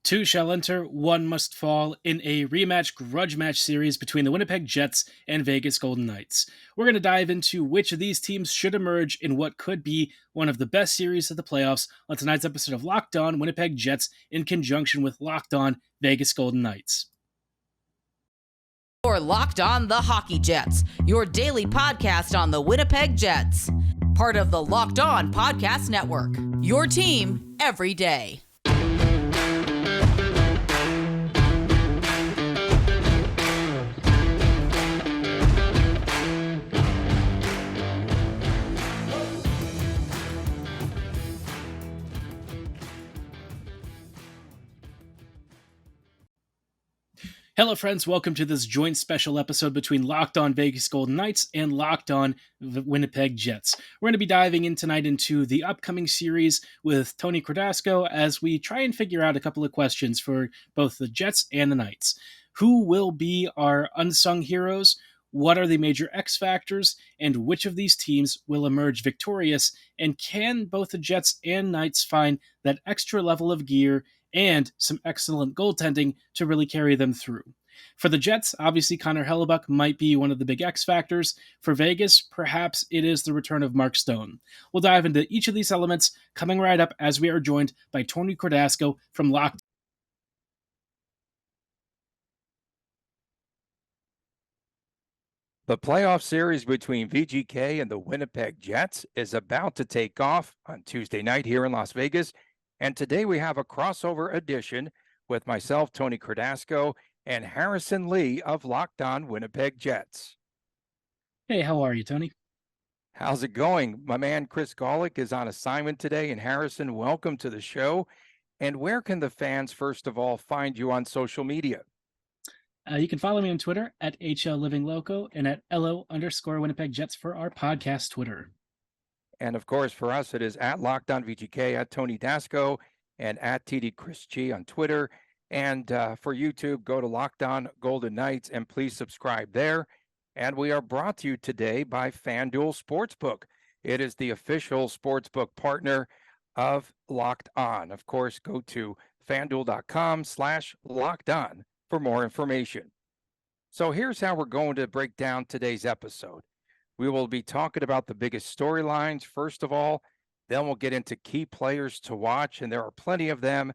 Two shall enter, one must fall in a rematch grudge match series between the Winnipeg Jets and Vegas Golden Knights. We're going to dive into which of these teams should emerge in what could be one of the best series of the playoffs on tonight's episode of Locked On Winnipeg Jets in conjunction with Locked On Vegas Golden Knights. Or Locked On the Hockey Jets, your daily podcast on the Winnipeg Jets. Part of the Locked On Podcast Network, your team every day. Hello, friends. Welcome to this joint special episode between Locked On Vegas Golden Knights and Locked On Winnipeg Jets. We're going to be diving in tonight into the upcoming series with Tony Cordasco as we try and figure out a couple of questions for both the Jets and the Knights. Who will be our unsung heroes? What are the major X factors? And which of these teams will emerge victorious? And can both the Jets and Knights find that extra level of gear and some excellent goaltending to really carry them through? For the Jets, obviously Connor Hellebuyck might be one of the big X factors. For Vegas, perhaps it is the return of Mark Stone. We'll dive into each of these elements coming right up as we are joined by Tony Cordasco from Locked. The playoff series between VGK and the Winnipeg Jets is about to take off on Tuesday night here in Las Vegas. And today we have a crossover edition with myself, Tony Cordasco, and Harrison Lee of Locked On Winnipeg Jets. Hey, how are you, Tony? How's it going? My man Chris Golick is on assignment today. And Harrison, welcome to the show. And where can the fans, first of all, find you on social media? You can follow me on Twitter at HLLivingLoco and at LO_Winnipeg Jets for our podcast Twitter. And of course, for us, it is at Locked On VGK, at Tony Dasco, and at TD Chris G on Twitter. And for YouTube, go to Locked On Golden Knights and please subscribe there. And we are brought to you today by FanDuel Sportsbook. It is the official sportsbook partner of Locked On. Of course, go to FanDuel.com/LockedOn for more information. So here's how we're going to break down today's episode. We will be talking about the biggest storylines, first of all. Then we'll get into key players to watch, and there are plenty of them,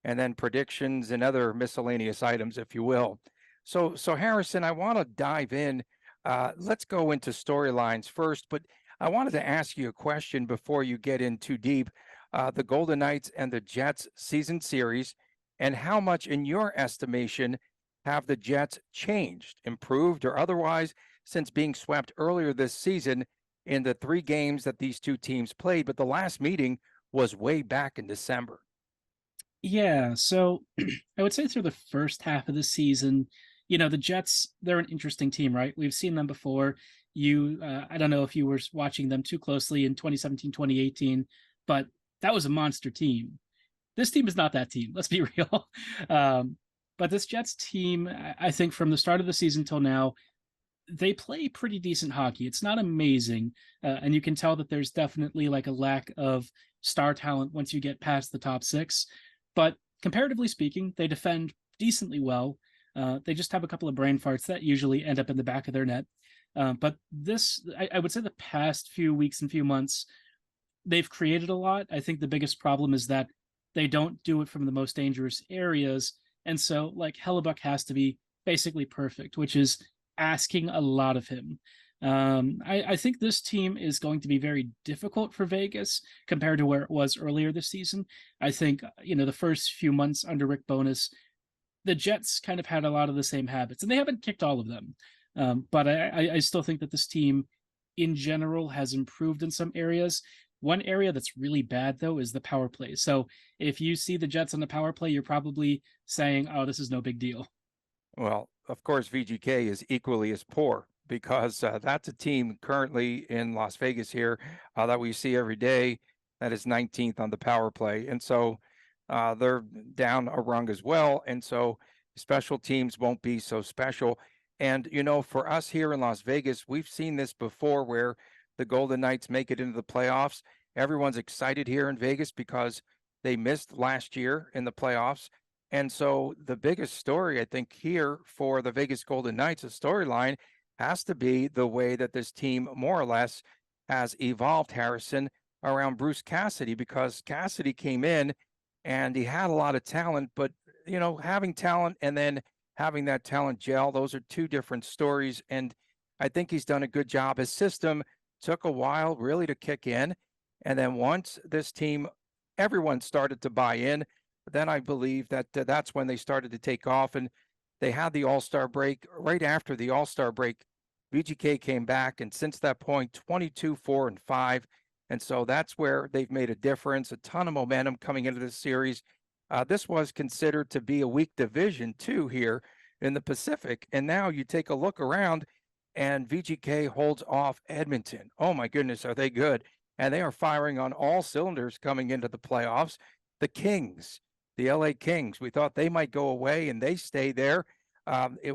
and then predictions and other miscellaneous items, if you will. So Harrison, I want to dive in. Let's go into storylines first, but I wanted to ask you a question before you get in too deep. The Golden Knights and the Jets season series, and how much, in your estimation, have the Jets changed, improved, or otherwise since being swept earlier this season in the 3 games that these two teams played, but the last meeting was way back in December? Yeah, so I would say through the first half of the season, the Jets, they're an interesting team, right? We've seen them before. I don't know if you were watching them too closely in 2017, 2018, but that was a monster team. This team is not that team, let's be real. But this Jets team, I think from the start of the season till now, they play pretty decent hockey. It's not amazing, and you can tell that there's definitely like a lack of star talent once you get past the top 6. But comparatively speaking, they defend decently well. They just have a couple of brain farts that usually end up in the back of their net. But I would say the past few weeks and few months, they've created a lot. I think the biggest problem is that they don't do it from the most dangerous areas. And so, like, Hellebuyck has to be basically perfect, which is asking a lot of him. I think this team is going to be very difficult for Vegas compared to where it was earlier this season. I think, the first few months under Rick Bowness, the Jets kind of had a lot of the same habits, and they haven't kicked all of them. But I still think that this team in general has improved in some areas. One area that's really bad, though, is the power play. So if you see the Jets on the power play, you're probably saying, oh, this is no big deal. Well, of course, VGK is equally as poor because that's a team currently in Las Vegas here that we see every day that is 19th on the power play. And so they're down a rung as well. And so special teams won't be so special. And, for us here in Las Vegas, we've seen this before where the Golden Knights make it into the playoffs. Everyone's excited here in Vegas because they missed last year in the playoffs. And so the biggest story, I think, here for the Vegas Golden Knights, a storyline has to be the way that this team more or less has evolved, Harrison, around Bruce Cassidy, because Cassidy came in and he had a lot of talent, but having talent and then having that talent gel, those are two different stories. And I think he's done a good job. His system took a while really to kick in. And then once this team, everyone started to buy in, then I believe that that's when they started to take off. And they had the All-Star break. Right after the All-Star break, VGK came back, and since that point, 22, 4, and 5. And so that's where they've made a difference, a ton of momentum coming into this series. This was considered to be a weak division, too, here in the Pacific. And now you take a look around, and VGK holds off Edmonton. Oh, my goodness, are they good? And they are firing on all cylinders coming into the playoffs. The Kings, the LA Kings, we thought they might go away, and they stay there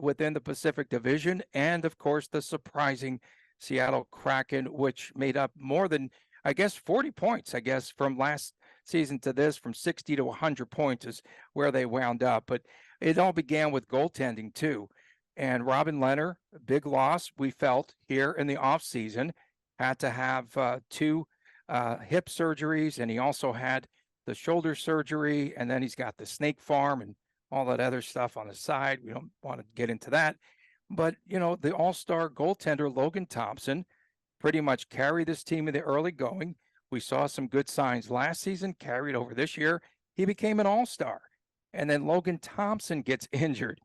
within the Pacific Division. And, of course, the surprising Seattle Kraken, which made up more than, 40 points, from last season to this, from 60 to 100 points is where they wound up. But it all began with goaltending, too. And Robin Lehner, a big loss, we felt, here in the offseason, had to have 2 hip surgeries, and he also had the shoulder surgery, and then he's got the snake farm and all that other stuff on the side. We don't want to get into that. But, the all-star goaltender, Logan Thompson, pretty much carried this team in the early going. We saw some good signs last season, carried over this year. He became an all-star. And then Logan Thompson gets injured.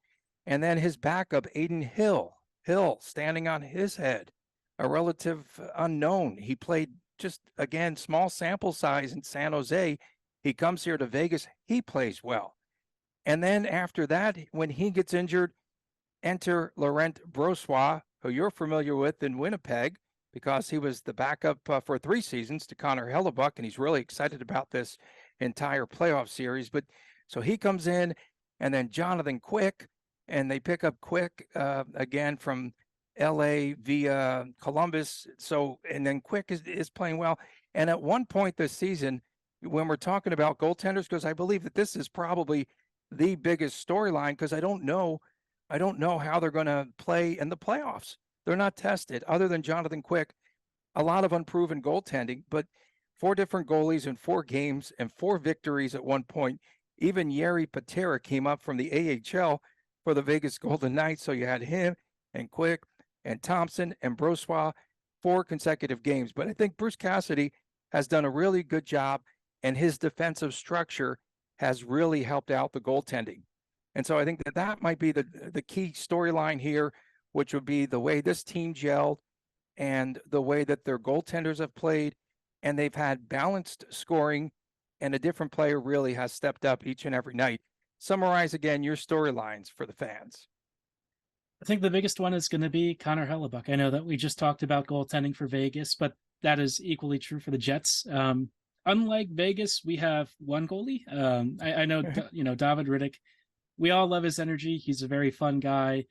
And then his backup, Aiden Hill standing on his head, a relative unknown. He played just, again, small sample size in San Jose. He comes here to Vegas. He plays well. And then after that, when he gets injured, enter Laurent Brossoit, who you're familiar with in Winnipeg, because he was the backup for 3 seasons to Connor Hellebuyck, and he's really excited about this entire playoff series. But so he comes in, and then Jonathan Quick, and they pick up Quick again from LA via Columbus. So, and then Quick is playing well. And at one point this season, when we're talking about goaltenders, because I believe that this is probably the biggest storyline, because I don't know how they're going to play in the playoffs. They're not tested, other than Jonathan Quick. A lot of unproven goaltending, but 4 different goalies in 4 games and 4 victories at one point. Even Jiri Patera came up from the AHL for the Vegas Golden Knights. So you had him and Quick and Thompson and Brossoit, 4 consecutive games. But I think Bruce Cassidy has done a really good job, and his defensive structure has really helped out the goaltending. And so I think that might be the key storyline here, which would be the way this team gelled and the way that their goaltenders have played, and they've had balanced scoring, and a different player really has stepped up each and every night. Summarize again your storylines for the fans. I think the biggest one is going to be Connor Hellebuyck. I know that we just talked about goaltending for Vegas, but that is equally true for the Jets. Unlike Vegas, we have one goalie. I know, David Riddick. We all love his energy. He's a very fun guy.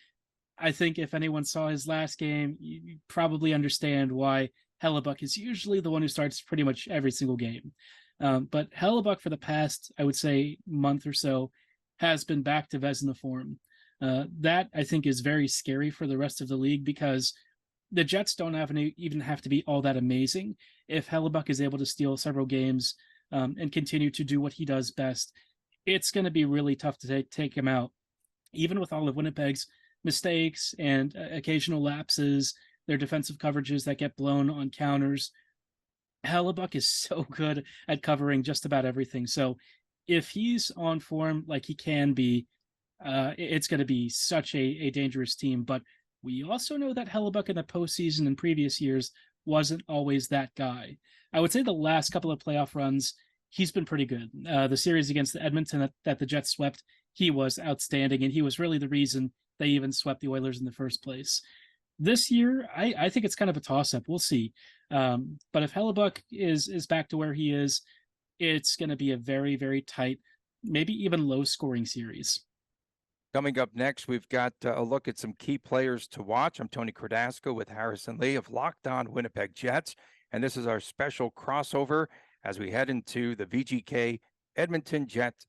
I think if anyone saw his last game, you probably understand why Hellebuyck is usually the one who starts pretty much every single game. But Hellebuyck, for the past, I would say, month or so, has been back to Vezina form. That, I think, is very scary for the rest of the league, because the Jets don't even have to be all that amazing. If Hellebuyck is able to steal several games and continue to do what he does best, it's going to be really tough to take him out. Even with all of Winnipeg's mistakes and occasional lapses, their defensive coverages that get blown on counters, Hellebuyck is so good at covering just about everything. So if he's on form like he can be, it's going to be such a dangerous team. But we also know that Hellebuyck in the postseason in previous years wasn't always that guy. I would say the last couple of playoff runs, he's been pretty good. The series against the Edmonton that the Jets swept, he was outstanding, and he was really the reason they even swept the Oilers in the first place. This year, I think it's kind of a toss-up. We'll see. But if Hellebuyck is back to where he is, it's going to be a very, very tight, maybe even low-scoring series. Coming up next, we've got a look at some key players to watch. I'm Tony Cordasco with Harrison Lee of Locked On Winnipeg Jets, and this is our special crossover as we head into the VGK Edmonton Jets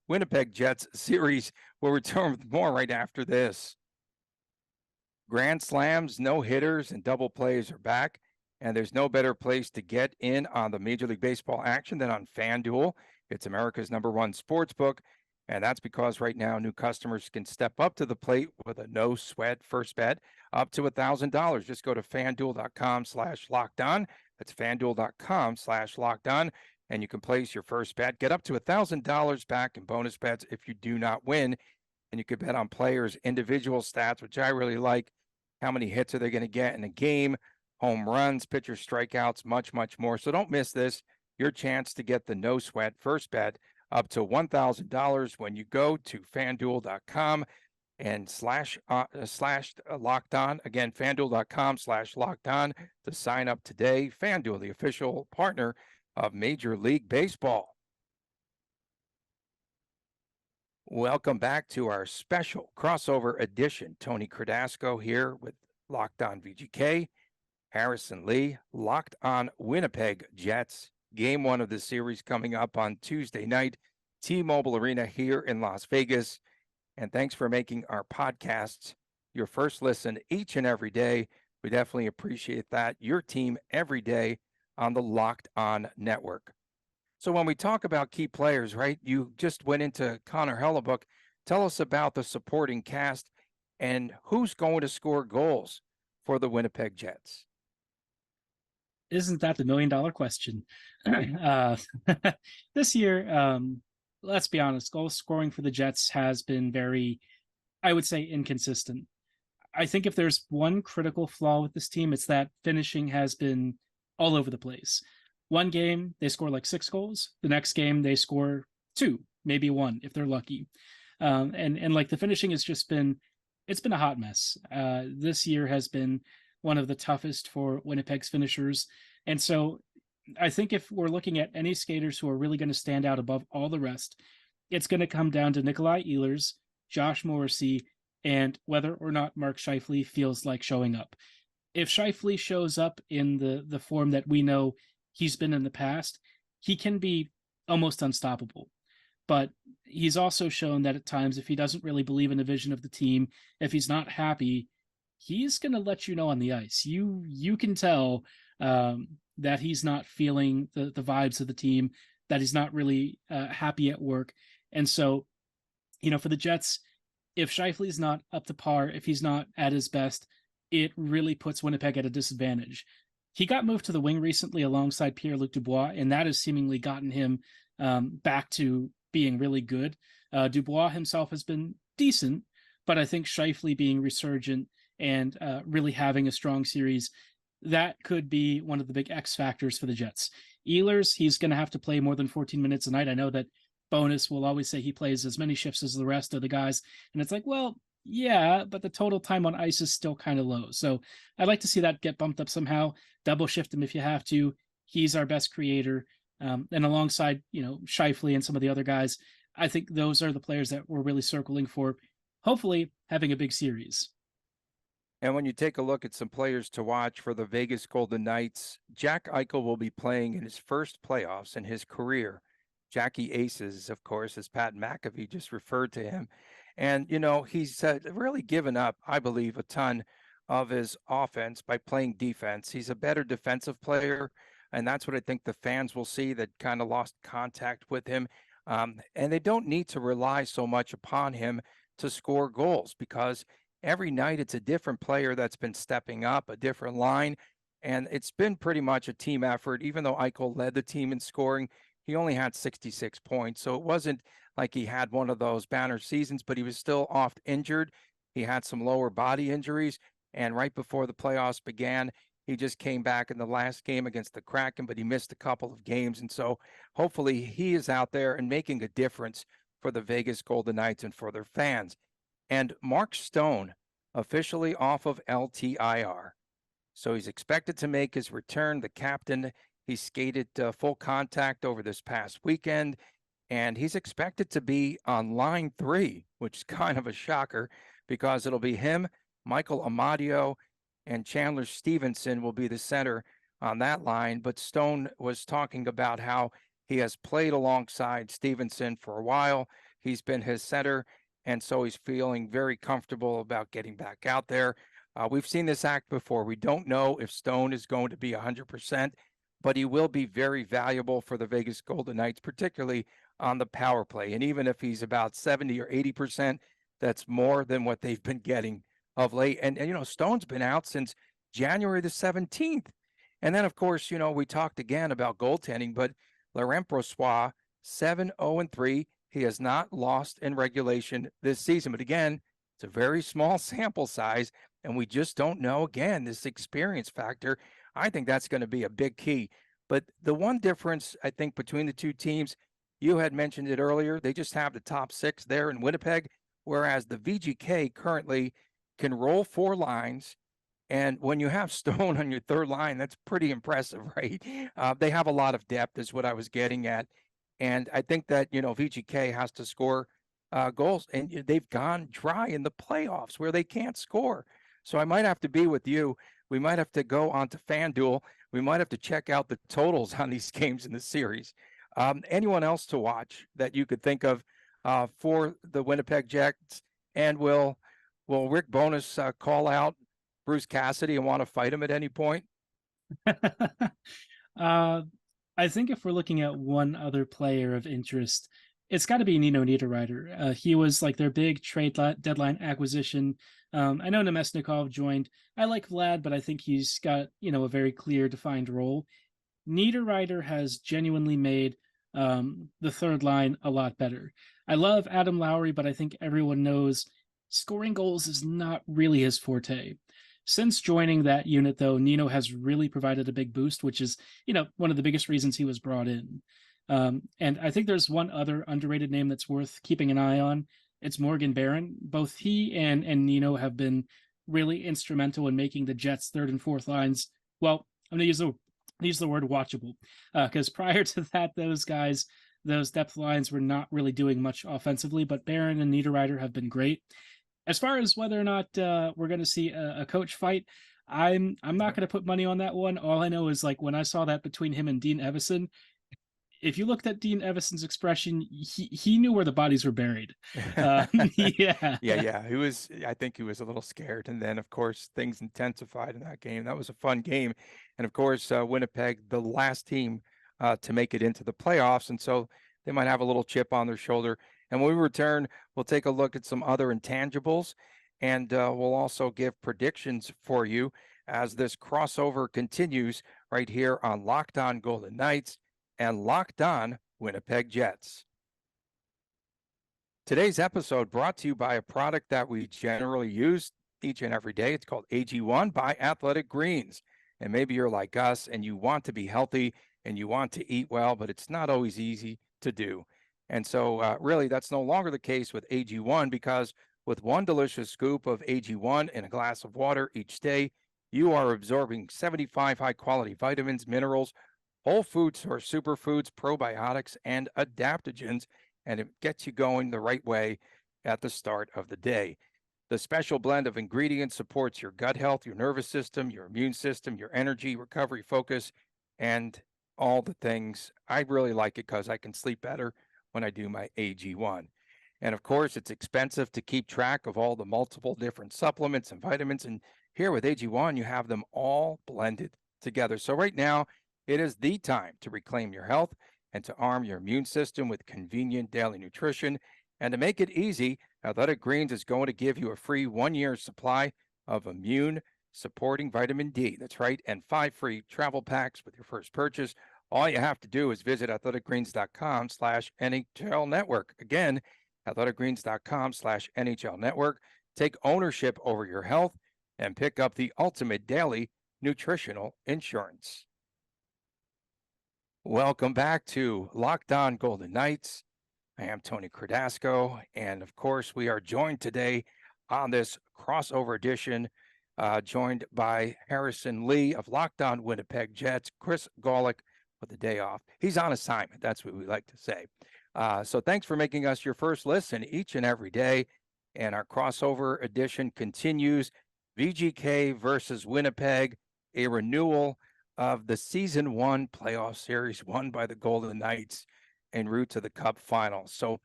Winnipeg Jets series. We'll return with more right after this. Grand slams, no hitters, and double plays are back. And there's no better place to get in on the Major League Baseball action than on FanDuel. It's America's #1 sports book. And that's because right now new customers can step up to the plate with a no sweat first bet up to $1,000. Just go to fanduel.com/lockedon. That's fanduel.com/lockedon. And you can place your first bet. Get up to $1,000 back in bonus bets if you do not win. And you can bet on players' individual stats, which I really like. How many hits are they going to get in a game? Home runs, pitcher strikeouts, much, much more. So don't miss this. Your chance to get the no sweat first bet up to $1,000 when you go to fanduel.com and slash locked on. Again, fanduel.com/locked on to sign up today. FanDuel, the official partner of Major League Baseball. Welcome back to our special crossover edition. Tony Cordasco here with Locked On VGK. Harrison Lee, Locked On Winnipeg Jets. Game 1 of the series coming up on Tuesday night, T-Mobile Arena here in Las Vegas. And thanks for making our podcasts your first listen each and every day. We definitely appreciate that. Your team every day on the Locked On Network. So when we talk about key players, right, you just went into Connor Hellebuyck. Tell us about the supporting cast and who's going to score goals for the Winnipeg Jets. Isn't that the $1 million question? This year, let's be honest, goal scoring for the Jets has been very, I would say, inconsistent. I think if there's one critical flaw with this team, it's that finishing has been all over the place. One game, they score like 6 goals. The next game, they score 2, maybe 1, if they're lucky. And like the finishing has just been, it's been a hot mess. This year has been one of the toughest for Winnipeg's finishers. And so I think if we're looking at any skaters who are really going to stand out above all the rest, it's going to come down to Nikolai Ehlers, Josh Morrissey, and whether or not Mark Scheifele feels like showing up. If Scheifele shows up in the form that we know he's been in the past, he can be almost unstoppable. But he's also shown that at times, if he doesn't really believe in the vision of the team, if he's not happy, he's going to let you know on the ice. You can tell that he's not feeling the vibes of the team, that he's not really happy at work. And so, for the Jets, if Scheifele's not up to par, if he's not at his best, it really puts Winnipeg at a disadvantage. He got moved to the wing recently alongside Pierre-Luc Dubois, and that has seemingly gotten him back to being really good. Dubois himself has been decent, but I think Scheifele being resurgent and really having a strong series, that could be one of the big X factors for the Jets. Ehlers, he's going to have to play more than 14 minutes a night. I know that Bonus will always say he plays as many shifts as the rest of the guys, and it's like, well, yeah, but the total time on ice is still kind of low. So I'd like to see that get bumped up somehow. Double shift him if you have to. He's our best creator. And alongside, Scheifele and some of the other guys, I think those are the players that we're really circling for, hopefully having a big series. And when you take a look at some players to watch for the Vegas Golden Knights, Jack Eichel will be playing in his first playoffs in his career. Jackie Aces, of course, as Pat McAfee just referred to him. And, he's really given up, I believe, a ton of his offense by playing defense. He's a better defensive player, and that's what I think the fans will see, that kind of lost contact with him. And they don't need to rely so much upon him to score goals, because every night it's a different player that's been stepping up, a different line, and it's been pretty much a team effort. Even though Eichel led the team in scoring, he only had 66 points, so it wasn't like he had one of those banner seasons, but he was still oft injured. He had some lower body injuries, and right before the playoffs began, he just came back in the last game against the Kraken, but he missed a couple of games, and so hopefully he is out there and making a difference for the Vegas Golden Knights and for their fans. And Mark Stone officially off of LTIR, so he's expected to make his return. The captain, he skated full contact over this past weekend, and he's expected to be on line 3, which is kind of a shocker, because it'll be him, Michael Amadio, and Chandler Stevenson will be the center on that line. But Stone was talking about how He has played alongside Stevenson for a while. He's been his center, and so he's feeling very comfortable about getting back out there. We've seen this act before. We don't know if Stone is going to be 100%, but he will be very valuable for the Vegas Golden Knights, particularly on the power play. And even if he's about 70 or 80%, that's more than what they've been getting of late. And Stone's been out since January the 17th. And then, of course, we talked again about goaltending, but Laurent Brossoit, 7-0-3. He has not lost in regulation this season. But again, it's a very small sample size, and we just don't know, again, this experience factor. I think that's going to be a big key. But the one difference, I think, between the two teams, you had mentioned it earlier, they just have the top six there in Winnipeg, whereas the VGK currently can roll four lines. And when you have Stone on your third line, that's pretty impressive, right? They have a lot of depth is what I was getting at. And I think that, VGK has to score goals, and they've gone dry in the playoffs where they can't score. So I might have to be with you. We might have to go onto FanDuel. We might have to check out the totals on these games in the series. Anyone else to watch that you could think of for the Winnipeg Jets? And will Rick Bowness call out Bruce Cassidy and want to fight him at any point? I think if we're looking at one other player of interest, it's got to be Nino Niederreiter. He was like their big trade deadline acquisition. I know Nemesnikov joined. I like Vlad, but I think he's got, a very clear defined role. Niederreiter has genuinely made the third line a lot better. I love Adam Lowry, but I think everyone knows scoring goals is not really his forte. Since joining that unit, though, Nino has really provided a big boost, which is, one of the biggest reasons he was brought in. And I think there's one other underrated name that's worth keeping an eye on. It's Morgan Barron. Both he and Nino have been really instrumental in making the Jets' third and fourth lines. Well, I'm going to use the word watchable, because prior to that, those depth lines were not really doing much offensively, but Barron and Niederreiter have been great. As far as whether or not we're going to see a coach fight, I'm not going to put money on that one. All I know is, like, when I saw that between him and Dean Evison, if you looked at Dean Evison's expression, he knew where the bodies were buried. Yeah. I think he was a little scared. And then, of course, things intensified in that game. That was a fun game. And, of course, Winnipeg, the last team to make it into the playoffs. And so they might have a little chip on their shoulder. And when we return, we'll take a look at some other intangibles, and we'll also give predictions for you as this crossover continues right here on Locked On Golden Knights and Locked On Winnipeg Jets. Today's episode brought to you by a product that we generally use each and every day. It's called AG1 by Athletic Greens. And maybe you're like us and you want to be healthy and you want to eat well, but it's not always easy to do. And so really that's no longer the case with AG1, because with one delicious scoop of AG1 in a glass of water each day, you are absorbing 75 high-quality vitamins, minerals, whole food source superfoods, probiotics, and adaptogens, and it gets you going the right way at the start of the day. The special blend of ingredients supports your gut health, your nervous system, your immune system, your energy, recovery, focus, and all the things. I really like it because I can sleep better when I do my AG1. And of course, it's expensive to keep track of all the multiple different supplements and vitamins. And here with AG1, you have them all blended together. So right now, it is the time to reclaim your health and to arm your immune system with convenient daily nutrition. And to make it easy, Athletic Greens is going to give you a free 1-year supply of immune supporting vitamin D. That's right. And 5 free travel packs with your first purchase. All you have to do is visit athleticgreens.com/NHL network. Again, athleticgreens.com/NHL network. Take ownership over your health and pick up the ultimate daily nutritional insurance. Welcome back to Locked On Golden Knights. I am Tony Cordasco, and of course, we are joined today on this crossover edition, joined by Harrison Lee of Locked On Winnipeg Jets, Chris Golick with the day off. He's on assignment. That's what we like to say. So thanks for making us your first listen each and every day. And our crossover edition continues. VGK versus Winnipeg, a renewal of the season one playoff series won by the Golden Knights en route to the Cup final. So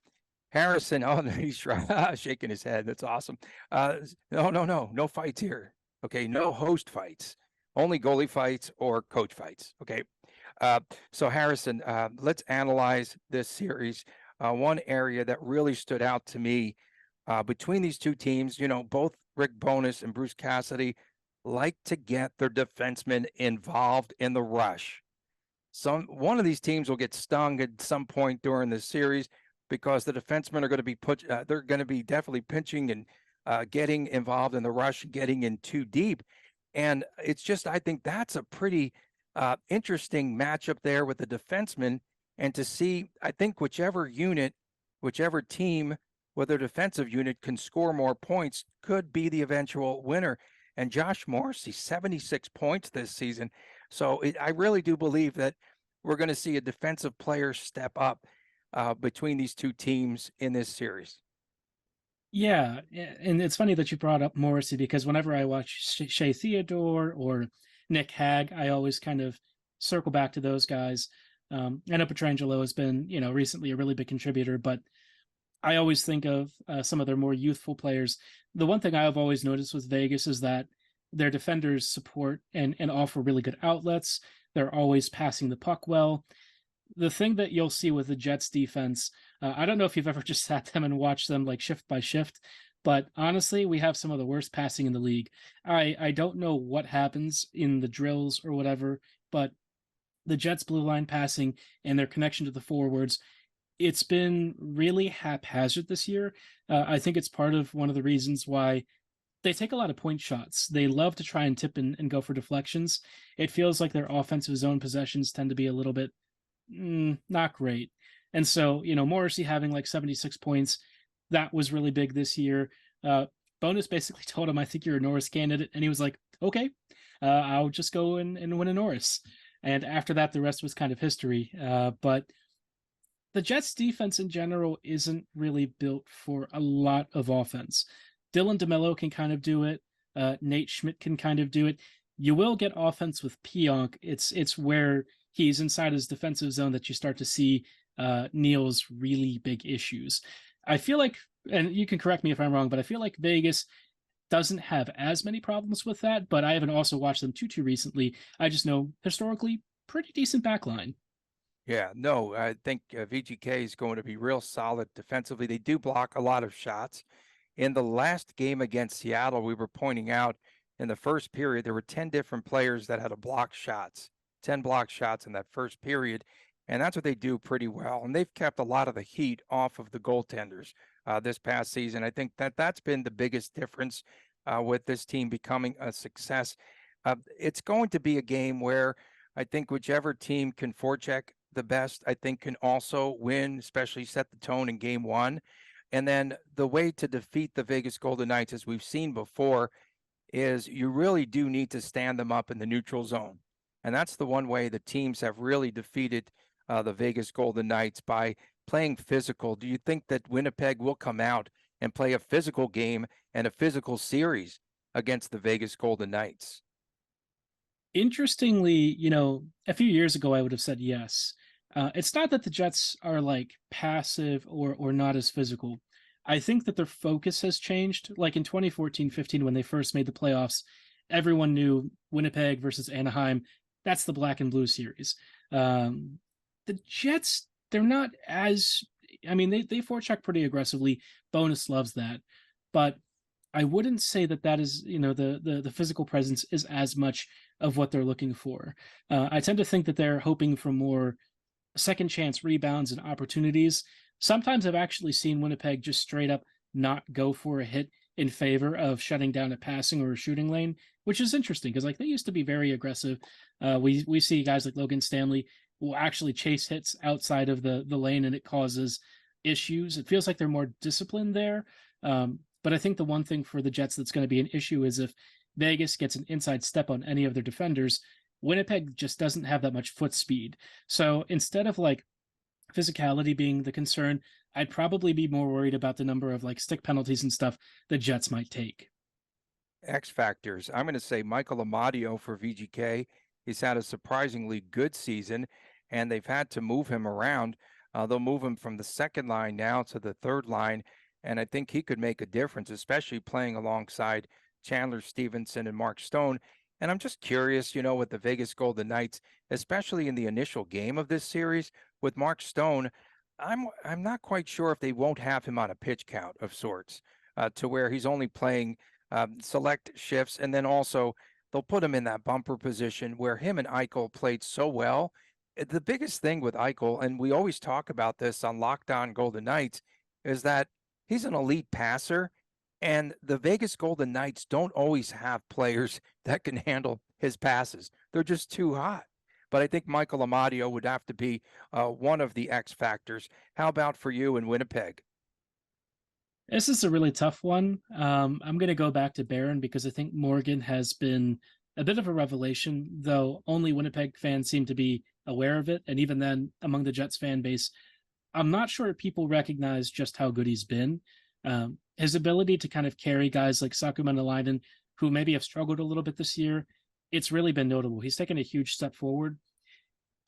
Harrison, oh, he's shaking his head. That's awesome. No fights here. Okay, no host fights, only goalie fights or coach fights. Okay, so Harrison, let's analyze this series. One area that really stood out to me between these two teams, both Rick Bowness and Bruce Cassidy like to get their defensemen involved in the rush. One of these teams will get stung at some point during the series because the defensemen are going to be they're going to be definitely pinching and getting involved in the rush, getting in too deep. And it's just, I think that's a pretty interesting matchup there with the defensemen. And to see, I think whichever team, whether defensive unit can score more points could be the eventual winner. And Josh Morrissey, 76 points this season. So I really do believe that we're going to see a defensive player step up between these two teams in this series. Yeah, and it's funny that you brought up Morrissey because whenever I watch Shea Theodore or Nick Hag, I always kind of circle back to those guys. I know Pietrangelo has been, recently a really big contributor, but I always think of some of their more youthful players. The one thing I've always noticed with Vegas is that their defenders support and offer really good outlets. They're always passing the puck well. The thing that you'll see with the Jets defense, I don't know if you've ever just sat them and watched them like shift by shift, but honestly, we have some of the worst passing in the league. I don't know what happens in the drills or whatever, but the Jets blue line passing and their connection to the forwards, it's been really haphazard this year. I think it's part of one of the reasons why they take a lot of point shots. They love to try and tip and go for deflections. It feels like their offensive zone possessions tend to be a little bit not great. And so, Morrissey having like 76 points, that was really big this year. Bonus basically told him, I think you're a Norris candidate. And he was like, okay, I'll just go and win a Norris. And after that, the rest was kind of history. But the Jets defense in general isn't really built for a lot of offense. Dylan DeMello can kind of do it. Nate Schmidt can kind of do it. You will get offense with Pionk. It's where he's inside his defensive zone that you start to see Neal's really big issues. I feel like, and you can correct me if I'm wrong, but I feel like Vegas doesn't have as many problems with that, but I haven't also watched them too recently. I just know historically pretty decent backline. Yeah, no, I think VGK is going to be real solid defensively. They do block a lot of shots. In the last game against Seattle, we were pointing out in the first period, there were 10 different players that had a block shots, 10 block shots in that first period. And that's what they do pretty well. And they've kept a lot of the heat off of the goaltenders this past season. I think that's been the biggest difference with this team becoming a success. It's going to be a game where I think whichever team can forecheck the best, I think can also win, especially set the tone in game one. And then the way to defeat the Vegas Golden Knights, as we've seen before, is you really do need to stand them up in the neutral zone. And that's the one way the teams have really defeated the Vegas Golden Knights, by playing physical. Do you think that Winnipeg will come out and play a physical game and a physical series against the Vegas Golden Knights? Interestingly, a few years ago, I would have said yes. It's not that the Jets are like passive or not as physical. I think that their focus has changed. Like in 2014-15, when they first made the playoffs, everyone knew Winnipeg versus Anaheim. That's the black and blue series. The Jets, they're not as, they forecheck pretty aggressively. Bonus loves that. But I wouldn't say that is, the physical presence is as much of what they're looking for. I tend to think that they're hoping for more second chance rebounds and opportunities. Sometimes I've actually seen Winnipeg just straight up not go for a hit in favor of shutting down a passing or a shooting lane, which is interesting because they used to be very aggressive. We see guys like Logan Stanley will actually chase hits outside of the lane, and it causes issues. It feels like they're more disciplined there. But I think the one thing for the Jets that's going to be an issue is if Vegas gets an inside step on any of their defenders, Winnipeg just doesn't have that much foot speed. So instead of physicality being the concern, I'd probably be more worried about the number of stick penalties and stuff the Jets might take. X factors. I'm going to say Michael Amadio for VGK He's had a surprisingly good season, and they've had to move him around. They'll move him from the second line now to the third line, and I think he could make a difference, especially playing alongside Chandler Stevenson and Mark Stone. And I'm just curious, with the Vegas Golden Knights, especially in the initial game of this series with Mark Stone, I'm not quite sure if they won't have him on a pitch count of sorts, to where he's only playing select shifts, and then also they'll put him in that bumper position where him and Eichel played so well. The biggest thing with Eichel, and we always talk about this on Locked On Golden Knights, is that he's an elite passer, and the Vegas Golden Knights don't always have players that can handle his passes. They're just too hot. But I think Michael Amadio would have to be one of the X factors. How about for you in Winnipeg? This is a really tough one. I'm going to go back to Barron because I think Morgan has been a bit of a revelation, though only Winnipeg fans seem to be aware of it. And even then, among the Jets fan base, I'm not sure people recognize just how good he's been. His ability to kind of carry guys like Saku Maenalainen, who maybe have struggled a little bit this year, it's really been notable. He's taken a huge step forward.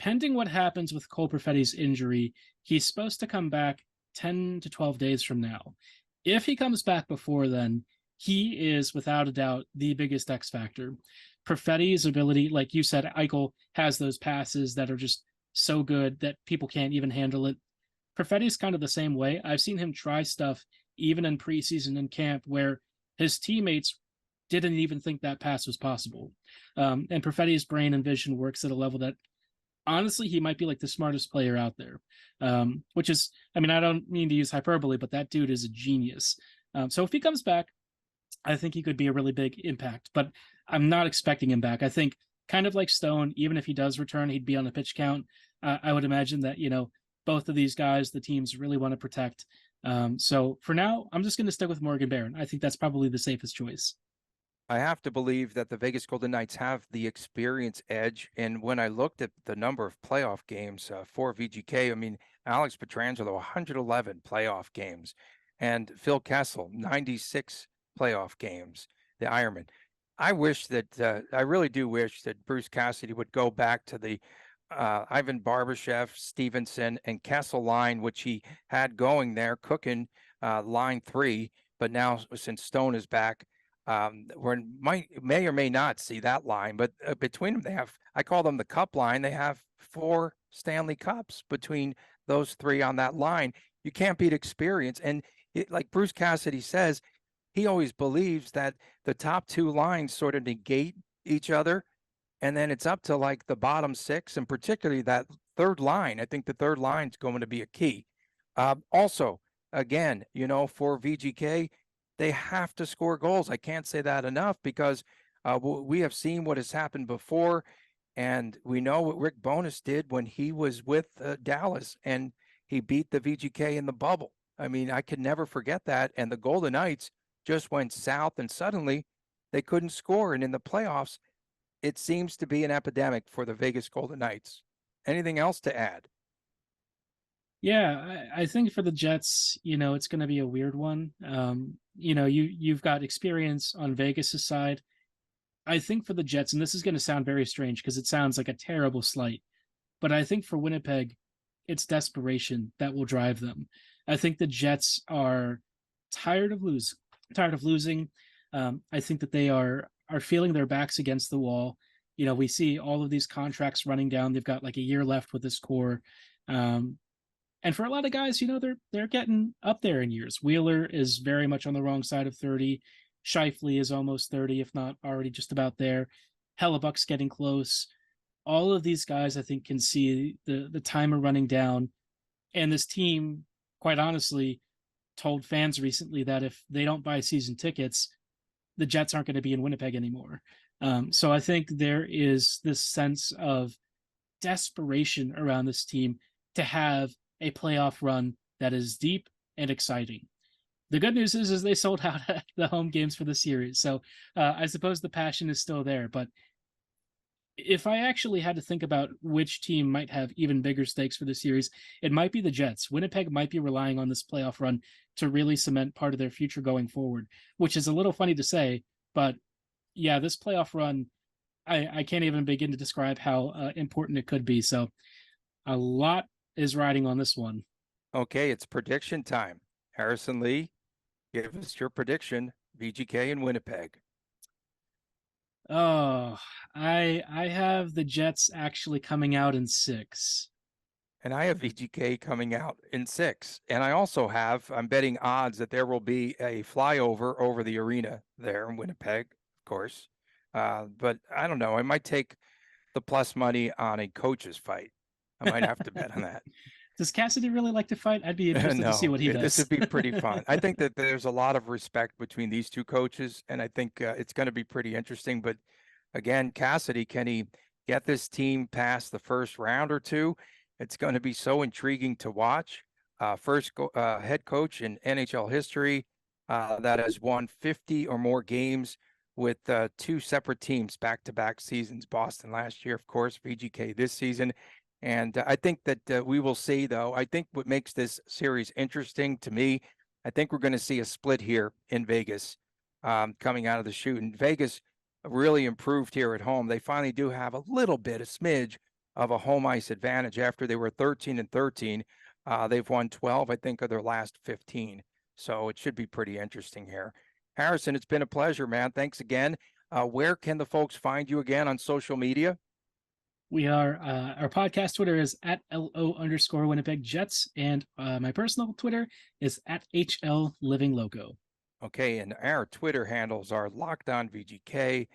Pending what happens with Cole Perfetti's injury, he's supposed to come back 10 to 12 days from now. If he comes back before then, he is without a doubt the biggest X factor. Perfetti's ability, like you said, Eichel has those passes that are just so good that people can't even handle it. Perfetti's kind of the same way. I've seen him try stuff even in preseason and camp where his teammates didn't even think that pass was possible. And Perfetti's brain and vision works at a level that honestly, he might be like the smartest player out there, which is, I mean, I don't mean to use hyperbole, but that dude is a genius. So if he comes back, I think he could be a really big impact, but I'm not expecting him back. I think kind of like Stone, even if he does return, he'd be on a pitch count. I would imagine that, both of these guys, the teams really want to protect. So for now, I'm just going to stick with Morgan Barron. I think that's probably the safest choice. I have to believe that the Vegas Golden Knights have the experience edge. And when I looked at the number of playoff games for VGK, I mean, Alex Pietrangelo, 111 playoff games, and Phil Kessel, 96 playoff games, the Ironman. I really do wish that Bruce Cassidy would go back to the Ivan Barbashev, Stevenson, and Kessel line, which he had going there, cooking line 3. But now, since Stone is back, we may or may not see that line, but between them, I call them the cup line. They have 4 Stanley Cups between those 3 on that line. You can't beat experience. And like Bruce Cassidy says, he always believes that the top 2 lines sort of negate each other. And then it's up to like the bottom 6, and particularly that third line. I think the third line is going to be a key. Also, again, for VGK, they have to score goals. I can't say that enough because we have seen what has happened before, and we know what Rick Bowness did when he was with Dallas and he beat the VGK in the bubble. I mean, I could never forget that. And the Golden Knights just went south, and suddenly they couldn't score. And in the playoffs, it seems to be an epidemic for the Vegas Golden Knights. Anything else to add? Yeah, I think for the Jets, it's going to be a weird one. You've got experience on Vegas' side. I think for the Jets, and this is going to sound very strange because it sounds like a terrible slight, but I think for Winnipeg, it's desperation that will drive them. I think the Jets are tired of losing. I think that they are feeling their backs against the wall. We see all of these contracts running down. They've got like a year left with this core. And for a lot of guys, they're getting up there in years. Wheeler is very much on the wrong side of 30. Scheifele is almost 30, if not already just about there. Hellebuyck's getting close. All of these guys, I think, can see the timer running down. And this team, quite honestly, told fans recently that if they don't buy season tickets, the Jets aren't going to be in Winnipeg anymore. So I think there is this sense of desperation around this team to have a playoff run that is deep and exciting. The good news is they sold out the home games for the series. So I suppose the passion is still there. But if I actually had to think about which team might have even bigger stakes for the series, it might be the Jets. Winnipeg might be relying on this playoff run to really cement part of their future going forward, which is a little funny to say. But yeah, this playoff run, I can't even begin to describe how important it could be. So a lot is riding on this one. Okay, it's prediction time. Harrison Lee, give us your prediction. VGK in Winnipeg. Oh, I have the Jets actually coming out in 6. And I have VGK coming out in 6. And I also have, I'm betting odds that there will be a flyover over the arena there in Winnipeg, of course. But I don't know. I might take the plus money on a coach's fight. I might have to bet on that. Does Cassidy really like to fight? I'd be interested to see what he This does. would be pretty fun. I think that there's a lot of respect between these two coaches, and I think it's going to be pretty interesting. But again, Cassidy, can he get this team past the first round or two? It's going to be so intriguing to watch. First head coach in NHL history that has won 50 or more games with 2 separate teams back-to-back seasons. Boston last year, of course, VGK this season. And I think that we will see, though. I think what makes this series interesting to me, I think we're going to see a split here in Vegas coming out of the chute. And Vegas really improved here at home. They finally do have a little bit, a smidge of a home ice advantage after they were 13-13. They've won 12, I think, of their last 15. So it should be pretty interesting here. Harrison, it's been a pleasure, man. Thanks again. Where can the folks find you again on social media? We are our podcast Twitter is at @LO_Winnipeg Jets, and my personal Twitter is at HL Living Loco. Okay, and our Twitter handles are Locked On VGK,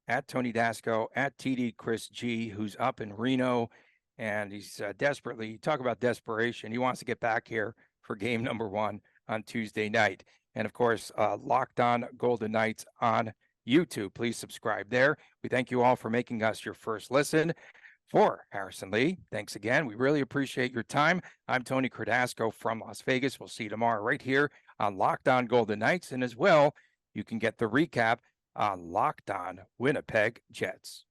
at Tony Dasco, at TD Chris G, who's up in Reno, and he's desperately, talk about desperation. He wants to get back here for game number 1 on Tuesday night. And of course, Locked On Golden Knights on YouTube. Please subscribe there. We thank you all for making us your first listen. For Harrison Lee, thanks again. We really appreciate your time. I'm Tony Cordasco from Las Vegas. We'll see you tomorrow right here on Locked On Golden Knights. And as well, you can get the recap on Locked On Winnipeg Jets.